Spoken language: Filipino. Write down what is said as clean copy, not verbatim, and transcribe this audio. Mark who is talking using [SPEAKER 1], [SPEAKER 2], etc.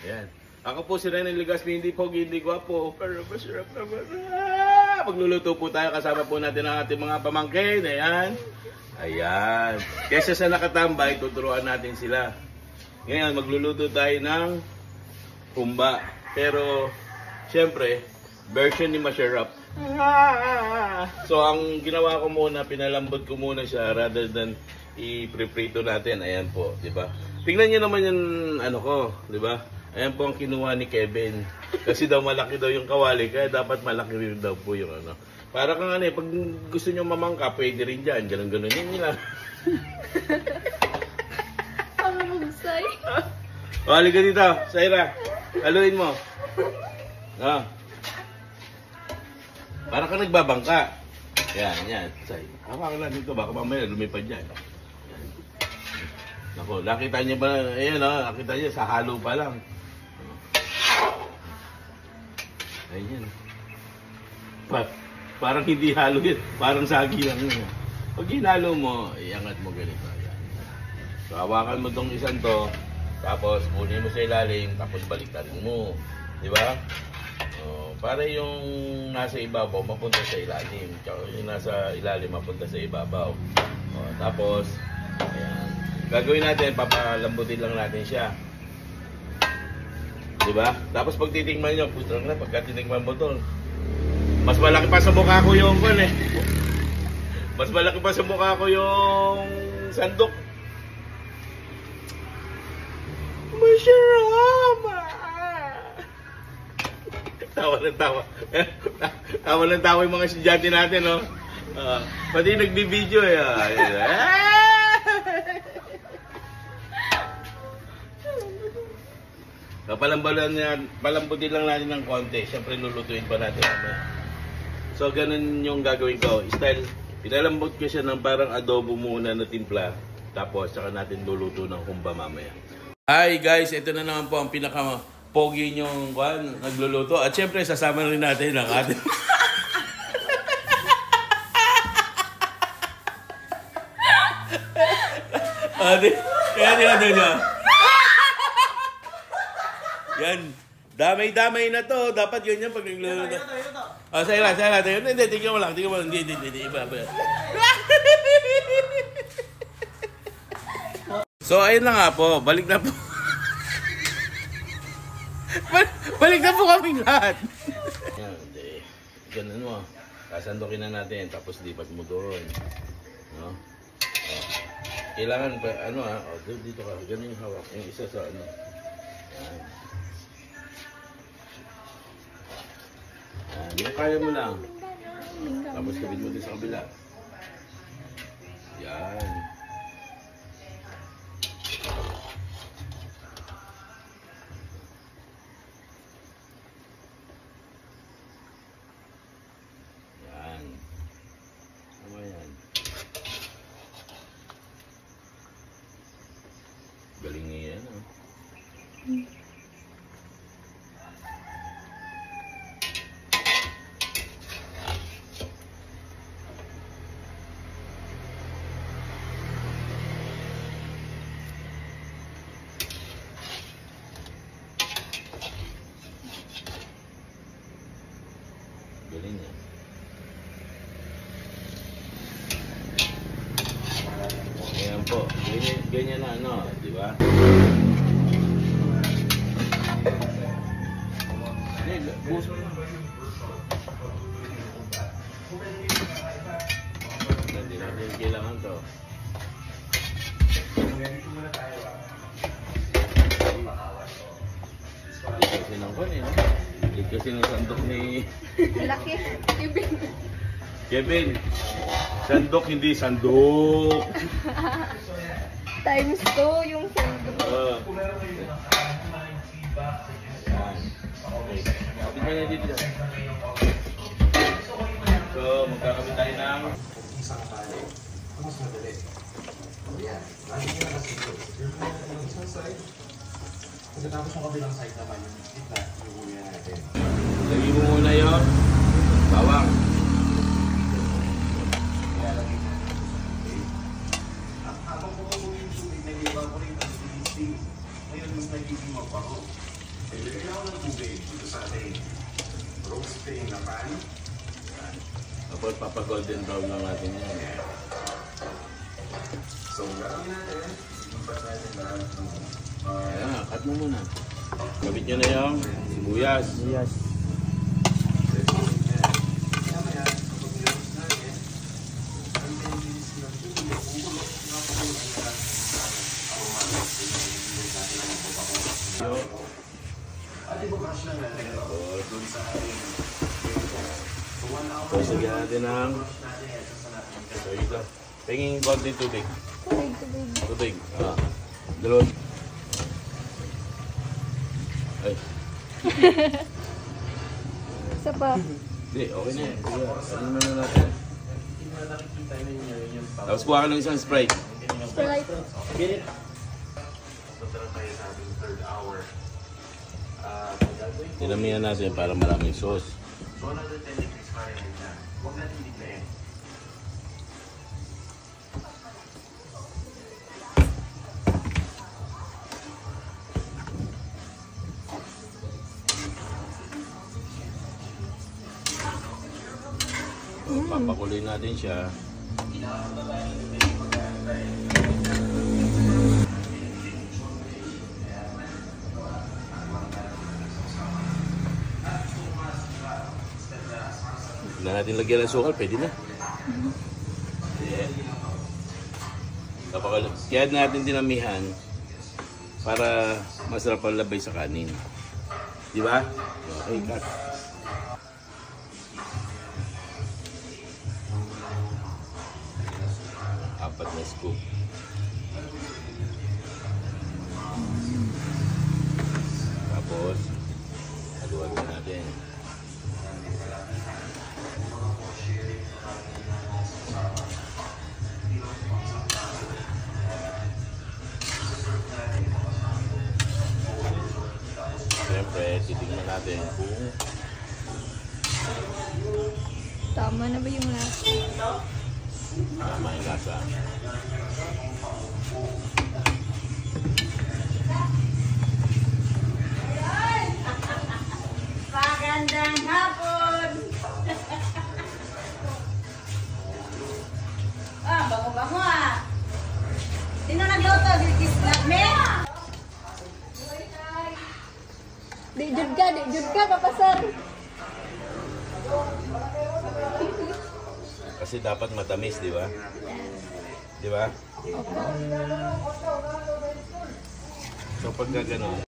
[SPEAKER 1] Ayan. Ako po si Rene Legaspi, hindi pogi, hindi gwapo, pero masarap naman. Magluluto po tayo, kasama po natin ang ating mga pamangkin. Ayan. Ayan. Kesa sa nakatambay, tuturuan natin sila. Ngayon, magluluto tayo ng humba. Pero, syempre, version ni Masarap. So, ang ginawa ko muna, pinalambot ko muna siya rather than i-preprito natin. Ayan po, di ba? Tingnan niyo naman yung ano ko, di ba? Ayan po ang kinuha ni Kevin. Kasi daw malaki daw yung kawali, kaya dapat malaki rin daw po yung ano. Para kang ano eh, pag gusto nyo mamangka, pwede rin dyan. Ganun-ganun yun nila.
[SPEAKER 2] Para magsay.
[SPEAKER 1] O, halika dito, Saira. Haluin mo. Ah. Para kang nagbabangka. Yan. Say. Hawakan lang dito, baka mamaya lumipad dyan. Ako, nakita niyo ba? Ayan o, nakita niyo, sa halo pa lang. Ayan. Parang hindi halo yun. Parang sagi lang yun. Pag hinalo mo, iangat mo ganito. Ayan. So, hawakan mo tong isang to. Tapos, kunin mo sa ilalim. Tapos, baliktarin mo. Di ba? Para yung nasa ibabaw, mapunta sa ilalim. Tsaka yung nasa ilalim, mapunta sa ibabaw. Tapos, ayan. Gagawin natin, papalambutin lang natin siya. Diba? Tapos pag titingnan nyo, putrang na, pagka titingnan mo to, mas malaki pa sa mukha ko yung mas malaki pa sa mukha ko yung sandok. Masarap! Tawa ng tawa. Tawa ng tawa yung mga estudyante natin, no? Pati nagbibideo eh. Palambutin lang natin ng konti. Siyempre lulutuin pa natin. So ganun yung gagawin ko. Style, pinalambot ko siya ng parang adobo muna na timpla. Tapos saka natin luluto ng humba mamaya. Hi guys, ito na naman po ang pinaka-pogi nyong nagluluto. At siyempre sasama rin natin ang ating... Yan. Damay-damay na to. Dapat yun yan pag nagluluto. Sayla. Hindi, tingnan mo lang. Hindi. Iba. So, ayun na nga po. Balik na po. Balik na po kaming lahat. Yan, hindi. Ganun mo. Kasandokin na natin. Tapos lipat mo doon. No? Kailangan pa, dito ka. Ganun yung hawak. Yung isa sa ano. Yan. Yung kaya mo lang. Tapos kabit mo din sa kabila. Yan. Yan. Tama yan. Galing niya yan, ha? Galing niya. Ayan po. Ganyan na ano, di ba? Buhos mo na. Hindi natin kailangan to. Kasi ng kunin, no? Kasi ng sandok ni...
[SPEAKER 2] Laki.
[SPEAKER 1] Kevin, sandok hindi sandok.
[SPEAKER 2] Times 2 yung sandok.
[SPEAKER 1] Yan. Okay. Tingnan niya dito. So, magkakabit tayo ng
[SPEAKER 3] isang tali. Mas madali. Ayan. Lagi nyo na kasi ito. Yung isang side. Pagkatapos yung kabilang side naman, yung gitna, yung huli natin.
[SPEAKER 1] Lagi mo muna yun. Bawang.
[SPEAKER 3] Habang kumukulo yung tubig, nag-evaporate ang squeezing. Ngayon, mas nagiging mabango. Ilagay ako ng tubig dito sa ating roasting na pan.
[SPEAKER 1] Tapos papag-golden brown lang natin yan.
[SPEAKER 3] So, gagawin natin. Ipat natin lahat ng
[SPEAKER 1] Ayan, cut mo muna. Gabit nyo na yung sibuyas.
[SPEAKER 4] Yes.
[SPEAKER 1] Tapos lagyan natin ng so ito. Pingin konti tubig. Tubig. Dalawang. Ay.
[SPEAKER 2] Isa pa.
[SPEAKER 1] Hindi, okay na yan. Ano na natin? Tapos kuha ka ng isang Sprite.
[SPEAKER 2] Sprite.
[SPEAKER 1] Tinamihan natin para maraming sauce.
[SPEAKER 3] So, another 10 degrees Fahrenheit na. Huwag natin diglayin.
[SPEAKER 1] So, papakuloy natin siya. Na natin lagyan ng sukal, pwede na. Kaya natin dinamihan para masarap ang labay sa kanin. Di ba? Okay, cut. Apat na scoop. Tapos, haluan na natin. Siyempre, titignan natin kung
[SPEAKER 2] Tama na ba yung lasa?
[SPEAKER 1] tama yung lasa.
[SPEAKER 5] Magandang hapon! Bango-bango ah! Sino nagluto? This not me?
[SPEAKER 2] Di jud ka, kapasar.
[SPEAKER 1] Kasi dapat matamis, di ba? Di ba? So pagka ganun,